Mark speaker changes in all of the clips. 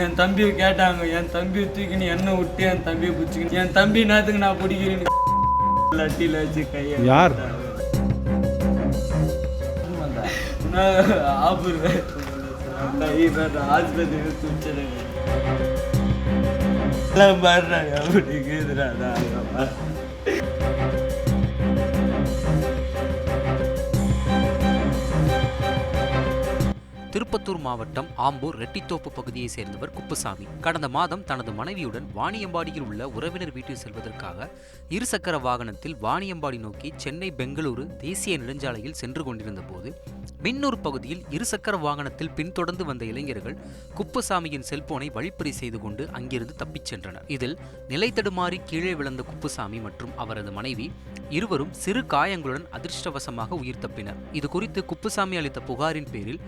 Speaker 1: என் தம்பியை கேட்டாங்க, என் தம்பியை தூக்கின்னு என்ன விட்டு என் தம்பியை பிடிச்சிக்கின்னு என் தம்பி நேரத்துக்கு நான் பிடிக்கிறேன்னு லட்டியில் வச்சு கையை
Speaker 2: யார்
Speaker 1: ஆபூர் ஆஸ்பத்திரி தூச்சிடுங்க எல்லாம் பாடுறாங்க அப்படிங்கிறா.
Speaker 3: திருப்பத்தூர் மாவட்டம் ஆம்பூர் ரெட்டித்தோப்பு பகுதியை சேர்ந்தவர் குப்புசாமி கடந்த மாதம் தனது மனைவியுடன் வாணியம்பாடியில் உள்ள உறவினர் வீட்டில் செல்வதற்காக இருசக்கர வாகனத்தில் வாணியம்பாடி நோக்கி சென்னை பெங்களூரு தேசிய நெடுஞ்சாலையில் சென்று கொண்டிருந்த போது மின்னூர் பகுதியில் இருசக்கர வாகனத்தில் பின்தொடர்ந்து வந்த இளைஞர்கள் குப்புசாமியின் செல்போனை வழிப்பறி செய்து கொண்டு அங்கிருந்து தப்பிச் சென்றனர். இதில் நிலை தடுமாறி கீழே விழுந்த குப்புசாமி மற்றும் அவரது மனைவி இருவரும் சிறு காயங்களுடன் அதிர்ஷ்டவசமாக உயிர் தப்பினர். இது குறித்து குப்புசாமி அளித்த புகாரின் பேரில்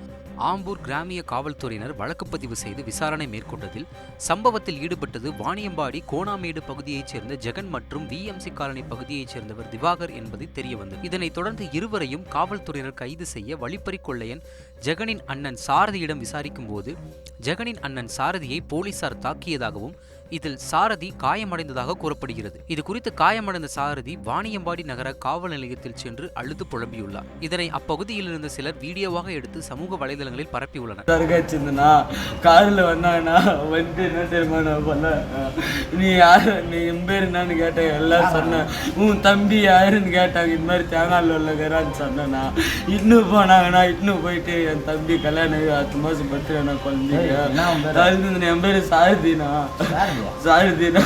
Speaker 3: ஆம்பூர் கிராமிய காவல்துறையினர் வழக்கு பதிவு செய்து விசாரணை மேற்கொண்டதில் சம்பவத்தில் ஈடுபட்டது வாணியம்பாடி கோணாமேடு பகுதியைச் சேர்ந்த ஜெகன் மற்றும் விஎம்சி காலனி பகுதியைச் சேர்ந்தவர் திவாகர் என்பது தெரியவந்தது. இதனைத் தொடர்ந்து இருவரையும் காவல்துறையினர் கைது செய்ய வழிப்பறி கொள்ளையன் ஜெகனின் அண்ணன் சாரதியிடம் விசாரிக்கும் போது ஜெகனின் அண்ணன் சாரதியை போலீசார் தாக்கியதாகவும் இதில் சாரதி காயமடைந்ததாக கூறப்படுகிறது. இது குறித்து காயமடைந்த சாரதி வாணியம்பாடி நகர காவல் நிலையத்தில் சென்று அழுது புலம்பியுள்ளார். இதனை அப்பகுதியில் இருந்த சிலர் வீடியோவாக எடுத்து சமூக வலைதளங்களில் பரப்பியுள்ளனர்.
Speaker 1: காரில் வந்தாங்கன்னா வந்து என்ன தெரியுமா பண்ண, நீ யாரு, நீ என் பேர் என்னன்னு கேட்டேன். எல்லாம் சொன்னேன். உன் தம்பி யாருன்னு கேட்டாங்க. இது மாதிரி தேங்காயில் உள்ளகிறான்னு சொன்னேன்னா இன்னும் போனாங்கன்னா இன்னும் போயிட்டு என் தம்பி கல்யாணம் 10 மாதம் பத்து நான் குழந்தைங்க என் பேர் சாரதினா சாரதினா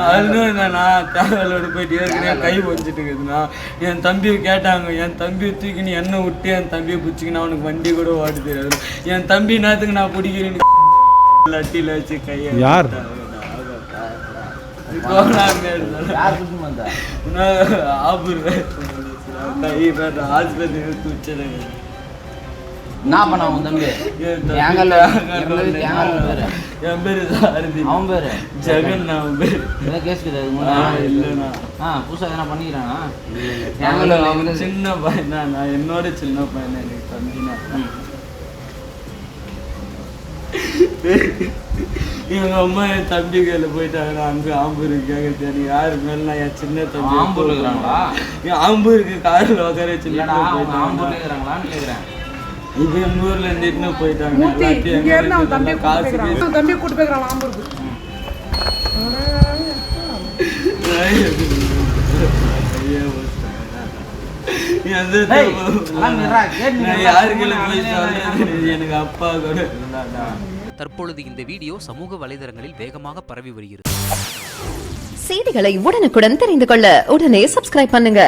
Speaker 1: அழுதுண்ணா தேங்காயோடு போயிட்டு ஏற்கனவே கை வச்சுட்டு இருக்குதுண்ணா. என் தம்பியை கேட்டாங்க, என் தம்பியை தூக்கின்னு என்ன விட்டு என் தம்பியை பிடிச்சிக்கின்னு அவனுக்கு வண்டி கூட ஓட்டு தெரியாது. என் தம்பி நேரத்துக்கு நான் பிடிக்கிறேன்னு லட்டியில் வச்சு கையை
Speaker 2: யார்
Speaker 1: ஆபூர் ஆஸ்பத்திரி தூச்சிடுங்க.
Speaker 4: என்ன பண்ண உன் தம்பி? என் பேரு சாரதி, அவன் பேரு
Speaker 1: ஜெகன். அவன் பேரு
Speaker 4: கேஸ்
Speaker 1: இல்லைண்ணா.
Speaker 4: புதுசாக எதனா பண்ணிக்கிறானா?
Speaker 1: சின்ன பையன் தான், நான் என்னோட சின்ன பையன். எனக்கு தம்பினா இவங்க அம்மா என் தம்பி கையில் போயிட்டாங்க. அங்கே ஆம்பூருக்கு கேட்க தெரியும் யாரு மேலே என் சின்ன தம்பி
Speaker 4: ஆம்பூர் இருக்கிறாங்களா?
Speaker 1: ஆம்பூருக்கு காரில் உட்கார சின்ன
Speaker 4: ஆம்பூர்ல இருக்கிறாங்களான்னு கேட்குறேன்.
Speaker 1: இது எங்க ஊர்ல இருந்து இன்னும் போயிட்டாங்க.
Speaker 5: தம்பி கூட்டு போய்க்கிறாங்க ஆம்பூருக்கு. எனக்கு அப்பா கூட.
Speaker 3: தற்பொழுது இந்த வீடியோ சமூக வலைதளங்களில் வேகமாக பரவி வருகிறது.
Speaker 6: செய்திகளை உடனுக்குடன் தெரிந்து கொள்ள உடனே சப்ஸ்கிரைப் பண்ணுங்க.